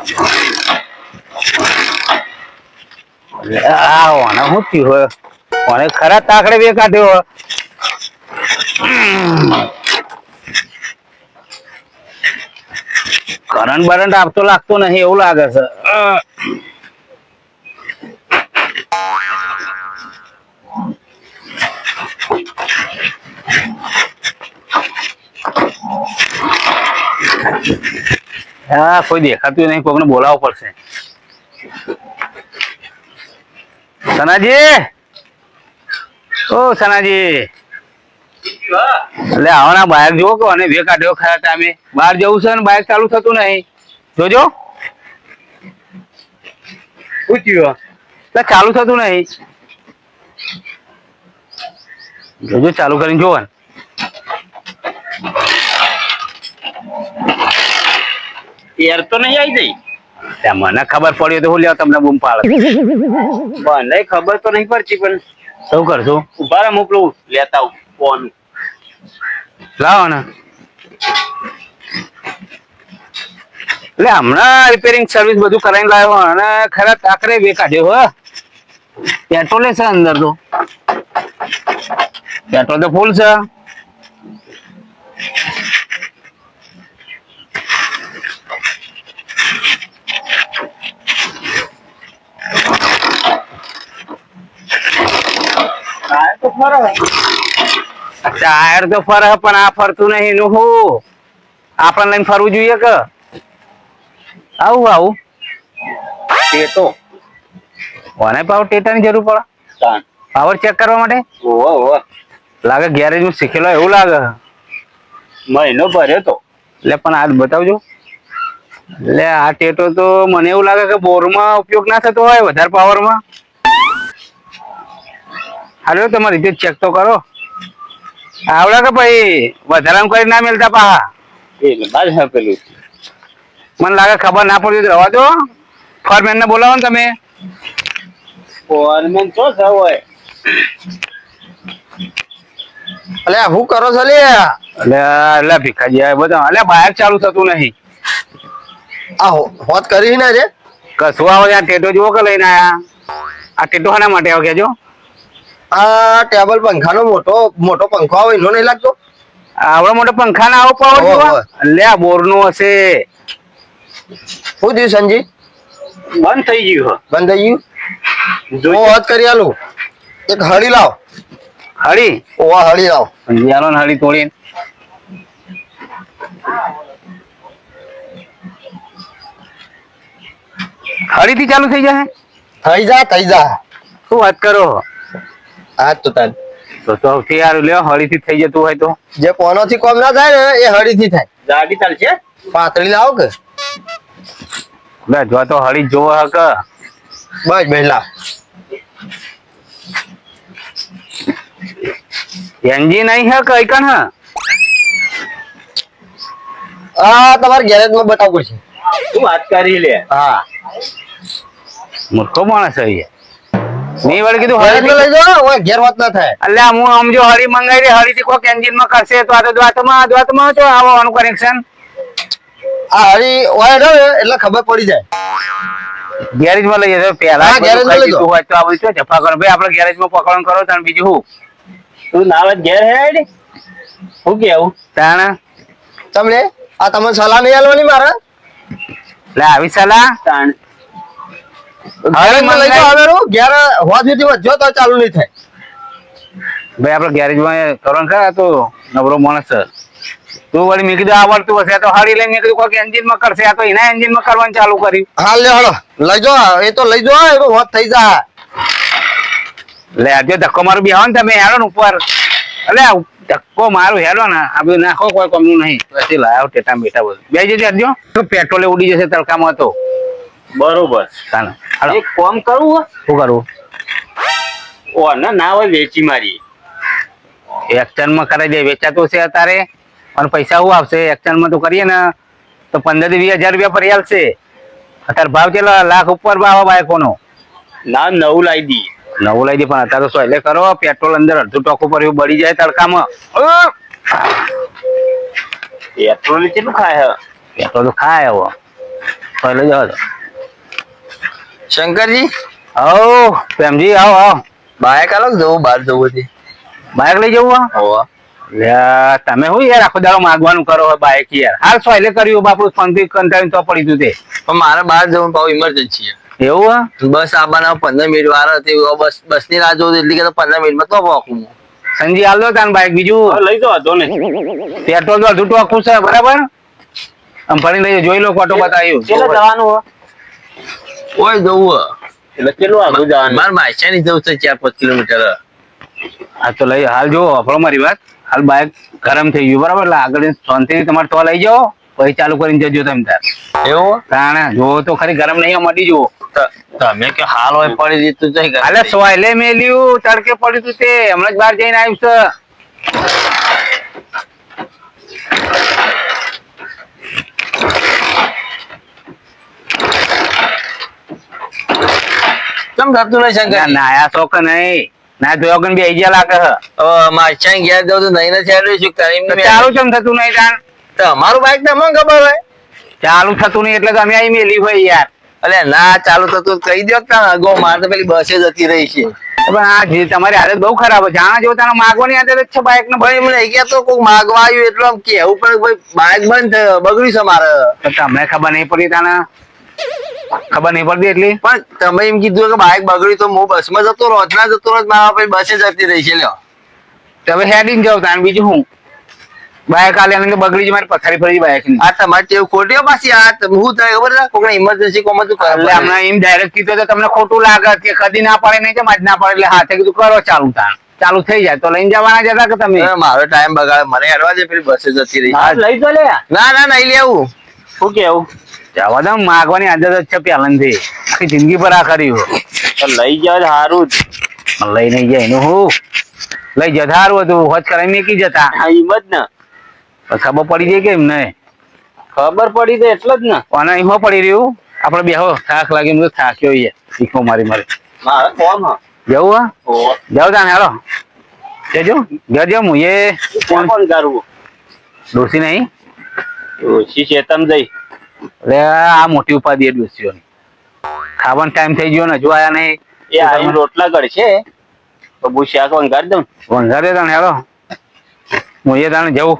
શું થયું કોને ખરા તાકડે બે કાઢ્યો કરંટ બરંટ આપતો લાગતો નહીં એવું લાગે છે. હા કોઈ દેખાતું નહીં, કોઈને બોલાવવું પડશે. સનાજી, ઓ સનાજી, એટલે આવવાના બાઇક જોવો કે અને બે કાઢ્યો ખરા ટાઈમે. બહાર જવું છે ને બાઇક ચાલુ થતું નહીં. જોજો પૂછ્યું એટલે ચાલુ થતું નહીં. જોજો ચાલુ કરીને જોવો ને. યાર તો નહીં આવી જઈ. મને ખબર પડી તો હું લેવા તમને બૂમ પાડે. મને ખબર તો નહીં પડતી પણ શું કરશું? ઉભા રહે મોકલું લેતા આવું ફોન. લાવો ને. એટલે હમણાં રિપેરિંગ સર્વિસ બધું કરાવીને લાવ્યો અને ખરા તાકરે બે કાઢ્યો. હો પેટ્રોલ છે અંદર તો, પેટ્રોલ તો ફૂલ છે. ટાયર તો ફરે પણ આ ફરતું નહીં. એનું હું આપણને લઈને ફરવું જોઈએ કે આવું આવું ટેટો કોને ટેટાની જરૂર પડે પાવર ચેક કરવા માટે? લાગે ગેરેજ માં શીખેલો એવું લાગે. મહિનો ભર્યો તો એટલે પણ આ બતાવજો. એટલે આ ટેટો તો મને એવું લાગે કે બોરમાં ઉપયોગ ના થતો હોય વધારે પાવરમાં. હાલો તમારી રીતે ચેક તો કરો. આવડે કે ભાઈ વધારાનું કરી ના મેલતા પાહા. પેલું મને લાગે ખબર ના પડતી રવા દો. ફોરમેન ને બોલાવો ને તમે. ફોરમેન તો હોય. અલે શું કરો છો લે? એટલે ભીખાજી આ બધા એટલે બાઇક ચાલુ થતું નહીં. આ હોત કરી ને રે કશું આવો ત્યાં ટેટો જુઓ કે લઈને આયા. આ ટેટો શાના માટે આવો કેજો? આ ટેબલ પંખાનો મોટો પંખો આવે એનો નહીં લાગતો? આવડો મોટો પંખા ના આવો પાવો જોવા. એટલે આ બોર નું હશે. શું થયું સંજી? બંધ થઈ ગયું. બંધ થઈ ગયું? હું હોત કરી આલું. એક હળી લાવ. હળી? ઓવા હળી લાવ. ચાલો ને હળી તોડીને. હળી થી ચાલુ થઈ જાય? થઈ જા. શું વાત કરો? હા તો તાર તો સૌથી સારું લ્યો હળી થી થઈ જતું હોય તો. જે પોનો થી કોમ ના થાય ને એ હળી થી થાય. ગાડી ચાલશે. પાતળી લાવો કે જો તો હળી જોવો હક બસ પહેલા એન્જિન નહીં હે કઈ કણ હે? આ તમારે ગેરેજ માં બતાવવું પડશે. શું વાત કરી લે? હા મૂર્ખો માણસ છે. મેં વળી કીધું ગેરેજ હળી માં લઈ જાઓ. ઓય ઘેર વાત ના થાય. એટલે હું સમજો હળી મંગાવી દે હળી થી કોઈક એન્જિન માં કરશે તો આ તો દ્વાતમાં જો આવવાનું કનેક્શન. આ હળી ઓય રહે એટલે ખબર પડી જાય. ગેરેજ માં લઈ જશે પેલા. હા, ગેરેજ માં લઈ જાઓ. હોય તો આ બધું શું જફા કરો ભાઈ. આપણે ગેરેજ માં પકડવાનું કરો તાણ બીજું શું? તું નાવ ઘેર હેડ. શું કેવું? તાણ તમને આ તમને સલાહ નહીં આલવાની મારે. એટલે આવી સલાહ તાણ ગેરેજ માં લઈ જાઓ. હવે ઘેર હોદ સુધી વધ્યો તો ચાલુ નહીં થાય. ભાઈ આપડે ગેરેજ માં કરવાનું ખરા તો નબળો માણસ છે. તું વળી મેં કીધું આવડતું હશે તો હળી લઈને મેં કીધું કોઈક એન્જિન માં કરશે. આ તો એના એન્જિન માં કરવાનું ચાલુ કર્યું. હા લે હળો લઈ જાઓ. એ તો લઈ જાઓ. એ હોદ થઈ જાય. એટલે આજે ધક્કો મારું બેહો ને તમે હેડો ને ઉપર. એટલે ધક્કો મારું હેડો ને આ બધું નાખો કોઈ કમનું નહીં. પછી લાવ્યો ટેટા બેટા બધું બે જજે હરજો. પેટ્રોલે ઉડી જશે તડકામાં તો. બરોબર. એક કામ કરવું. શું કરવું? ઓ ના હોય વેચી મારી. એક્શન માં કરાવી દે. વેચાતું છે અત્યારે અને પૈસા શું આવશે? એક્શન માં તો કરીએ ને તો 15 થી 20 હજાર રૂપિયા પર આવશે. અત્યારે ભાવ ચેલો લાખ ઉપર ભાવ બાઈકો નો. ના નવું લાવી દી. નવું લઈ દે પણ અત્યારે તો એટલે કરો. પેટ્રોલ અંદર અડધું ટોકું પર બળી જાય તડકામાં. પેટ્રોલ કેટલું ખાય? પેટ્રોલ તો ખાય હવે. તો લઈ જાઓ તો. શંકરજી આવો પ્રેમજી આવો આવો. બાઈક આલો કે જવું બહાર જવું હતી. બાઇક લઈ જવું આ? હોવા લ્યા, તમે શું યાર આખો દાડો માગવાનું કરો હોય બાઇક યાર. હાલ સોયલે કર્યું બાપુ ફોન થી કંટાળીને તો પડી તું તે. પણ મારે બહાર જવું પાછું ઇમરજન્સી છે. એવું હા? બસ આવવાના 15 મિનિટ વાર હતી. બસ ની રાહ જોઉં એટલી કે 15 મિનિટમાં તો પહોંચું હું. સંજી હાલ દો તાન બાઇક બીજું. લઈ જાઓ વાંધો નહીં. પેટ્રોલ તો અડધું ટોકું છે બરાબર. આમ ફરી લઈ જોઈ લો ફોટો બતાવ્યું. કેટલે જવાનું હો? ઓય જવું એટલે કેટલું આગળ જવાનું? મારે માયસા ની જવું છે 4-5 કિલોમીટર. હા તો લઈ હાલ જો વાપરો મારી વાત. હાલ બાઇક ગરમ થઈ ગયું બરાબર. એટલે આગળ શાંતિથી તમારે તો લઈ જાઓ પછી ચાલુ કરીને જજો તમે તાર. એવું તાણે જોવો તો ખરી ગરમ નહીં મટી જુઓ. તમે કે હાલ હોય પડી દીધું જઈ ગયા. હાલે સોયલે મેલ્યું તડકે પડ્યું તું તે હમણાં જ બહાર જઈને આવ્યું છે. કેમ થતું નહીં શંકર? નાયા શોખ નહીં ના જોયો કે બે ગયા લાગે છે. માયસા ઘેર જવું તો નહીં ને છેડે શું કરે? તો ચાલુ કેમ થતું નહીં તાણ? તમારું બાઈક તમને ખબર હોય? ચાલુ થતું નહીં એટલે તો અમે અહીં મેલી હોય યાર. અલે ના ચાલુ થતું કહી દો કે અગો મારે તો પેલી બસે જતી રહી છે. પણ આ જે તમારી હાલત બહુ ખરાબ છે. જાણા જો તારે માગવાની આદત જ છે બાઇક ને. ભાઈ મને ગયા તો કોઈક માગવા આવ્યું એટલે આમ કેવું પડે ભાઈ બાઈક બંધ થયો બગડ્યું છે મારે. તો તમને ખબર નહીં પડી તાને? ખબર નહીં પડતી એટલી? પણ તમે એમ કીધું કે બાઈક બગડ્યું તો હું બસમાં જતો રોજ ના જતો રોજ મારા પછી બસે જતી રહી છે. લ્યો તમે હેડીને જાવ તાને બીજું હું. બાઇક આલે કે બગડી જ મારી પથારી ફરી બાઇક ની. આ તમારી ટેવ ખોટી હો પાછી. આ હું થાય ખબર છે કોઈને ઇમરજન્સી કોમાં તું એટલે હમણાં એમ ડાયરેક્ટ કીધું તો તમને ખોટું લાગે કે કદી ના પડે નહીં કે જ ના પડે એટલે હાથે કીધું કરો ચાલુ તાણ. ચાલુ થઈ જાય તો લઈને જવાના જતા કે તમે? મારો ટાઈમ બગાડે મને હેડવા દે પેલી બસે જતી રહી. હા, લઈ જાઓ લે. ના ના નહીં લેવું. શું કેવું? જવા દો માગવાની આદત જ છે પહેલાથી. આખી જિંદગી પર આ કર્યું. તો લઈ જાઓ તો સારું જ. લઈ નહીં જાય એનું હું લઈ જતા સારું હતું. હોજ કરાવી મેકી જતા. હા, એમ જ ને. પણ ખબર પડી જાય કેમ નહીં? ખબર પડી તો એટલે જ ને. અને અહીં પડી રહ્યું આપડે બેહો થાક લાગે હું તો થાક્યો યાર. શીખો મારી મારી મારે કોમ હા. જવું હા? ઓહો. જાવ તાને હેલો જજો ઘર જાવ હું એ કોણ કોણ કરવું? ડોસી નહીં ઓછી ચેતન જઈ. એટલે આ મોટી ઉપાધિ એ ડોસીઓની. ખાવાનો ટાઈમ થઈ ગયો ને હજુ આયા નહીં. એ આવી રોટલા કરશે તો બહુ શાક વંગાર દઉં. વંગારે તાને હેલો હું એ તાને જવું.